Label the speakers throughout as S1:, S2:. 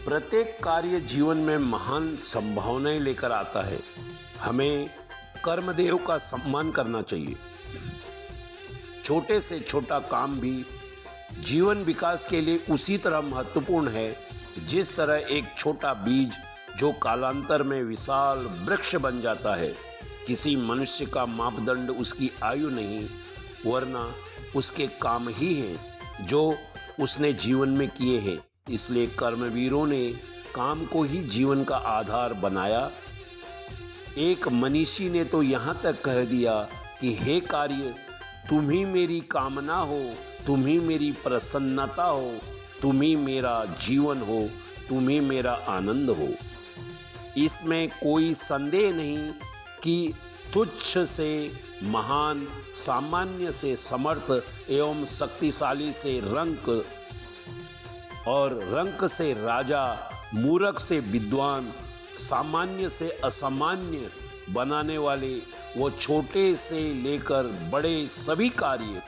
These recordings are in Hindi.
S1: प्रत्येक कार्य जीवन में महान संभावनाएं लेकर आता है। हमें कर्मदेव का सम्मान करना चाहिए। छोटे से छोटा काम भी जीवन विकास के लिए उसी तरह महत्वपूर्ण है जिस तरह एक छोटा बीज जो कालांतर में विशाल वृक्ष बन जाता है। किसी मनुष्य का मापदंड उसकी आयु नहीं, वरना उसके काम ही हैं जो उसने जीवन में किए हैं। इसलिए कर्मवीरों ने काम को ही जीवन का आधार बनाया। एक मनीषी ने तो यहाँ तक कह दिया कि हे कार्य, तुम ही मेरी कामना हो, तुम ही मेरी प्रसन्नता हो, तुम ही मेरा जीवन हो, तुम ही मेरा आनंद हो। इसमें कोई संदेह नहीं कि तुच्छ से महान, सामान्य से समर्थ एवं शक्तिशाली से रंक और रंक से राजा, मूर्ख से विद्वान, सामान्य से असामान्य बनाने वाले वो छोटे से लेकर बड़े सभी कार्य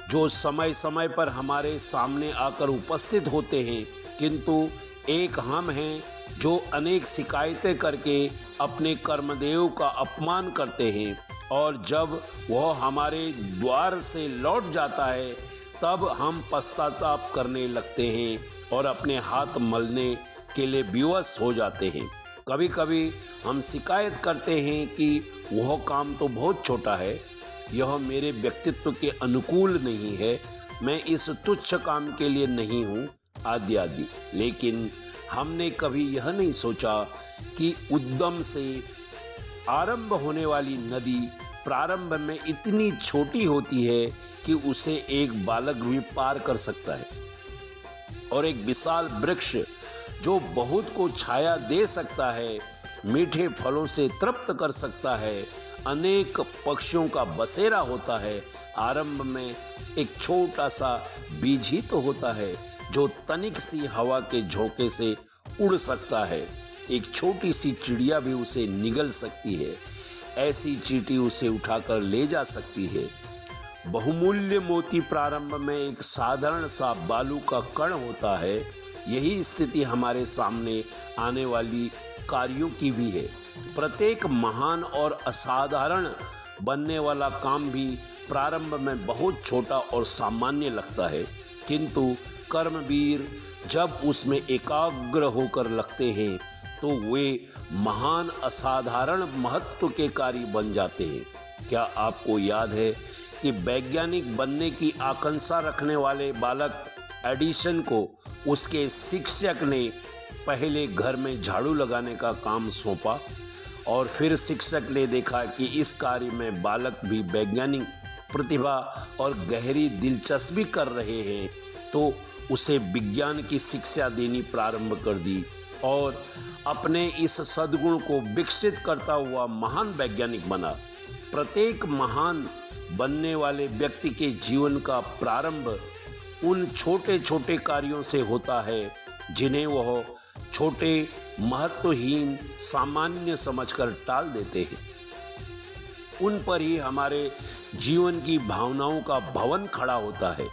S1: जो समय समय पर हमारे सामने आकर उपस्थित होते हैं, किंतु एक हम हैं जो अनेक शिकायतें करके अपने कर्मदेव का अपमान करते हैं, और जब वह हमारे द्वार से लौट जाता है तब हम पश्चाताप करने लगते हैं और अपने हाथ मलने के लिए विवश हो जाते हैं। कभी कभी हम शिकायत करते हैं कि वह काम तो बहुत छोटा है, यह मेरे व्यक्तित्व के अनुकूल नहीं है, मैं इस तुच्छ काम के लिए नहीं हूँ, आदि आदि। लेकिन हमने कभी यह नहीं सोचा कि उद्यम से आरंभ होने वाली नदी प्रारंभ में इतनी छोटी होती है कि उसे एक बालक भी पार कर सकता है, और एक विशाल वृक्ष जो बहुत को छाया दे सकता है, मीठे फलों से तृप्त कर सकता है, अनेक पक्षियों का बसेरा होता है, आरंभ में एक छोटा सा बीज ही तो होता है जो तनिक सी हवा के झोंके से उड़ सकता है। एक छोटी सी चिड़िया भी उसे निगल सकती है, ऐसी चींटी उसे उठाकर ले जा सकती है। बहुमूल्य मोती प्रारंभ में एक साधारण सा बालू का कण होता है। यही स्थिति हमारे सामने आने वाली कार्यों की भी है। प्रत्येक महान और असाधारण बनने वाला काम भी प्रारंभ में बहुत छोटा और सामान्य लगता है, किंतु कर्मवीर जब उसमें एकाग्र होकर लगते हैं तो वे महान असाधारण महत्व के कार्य बन जाते हैं। क्या आपको याद है कि वैज्ञानिक बनने की आकांक्षा रखने वाले बालक एडिसन को उसके शिक्षक ने पहले घर में झाड़ू लगाने का काम सौंपा, और फिर शिक्षक ने देखा कि इस कार्य में बालक भी वैज्ञानिक प्रतिभा और गहरी दिलचस्पी कर रहे हैं, तो उसे विज्ञान की शिक्षा देनी प्रारंभ कर दी और अपने इस सद्गुण को विकसित करता हुआ महान वैज्ञानिक बना। प्रत्येक महान बनने वाले व्यक्ति के जीवन का प्रारंभ उन छोटे छोटे कार्यों से होता है जिन्हें वह छोटे, महत्वहीन, सामान्य समझकर टाल देते हैं। उन पर ही हमारे जीवन की भावनाओं का भवन खड़ा होता है।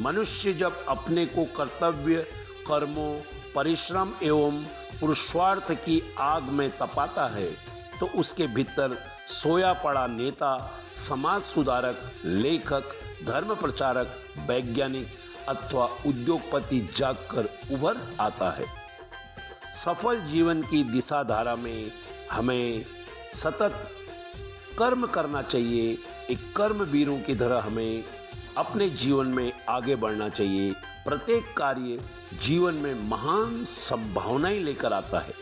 S1: मनुष्य जब अपने को कर्तव्य, कर्मों, परिश्रम एवं पुरुषार्थ की आग में तपाता है तो उसके भीतर सोया पड़ा नेता, समाज सुधारक, लेखक, धर्म प्रचारक, वैज्ञानिक अथवा उद्योगपति जागकर उभर आता है। सफल जीवन की दिशा धारा में हमें सतत कर्म करना चाहिए। एक कर्मवीरों की तरह हमें अपने जीवन में आगे बढ़ना चाहिए। प्रत्येक कार्य जीवन में महान संभावनाएं लेकर आता है।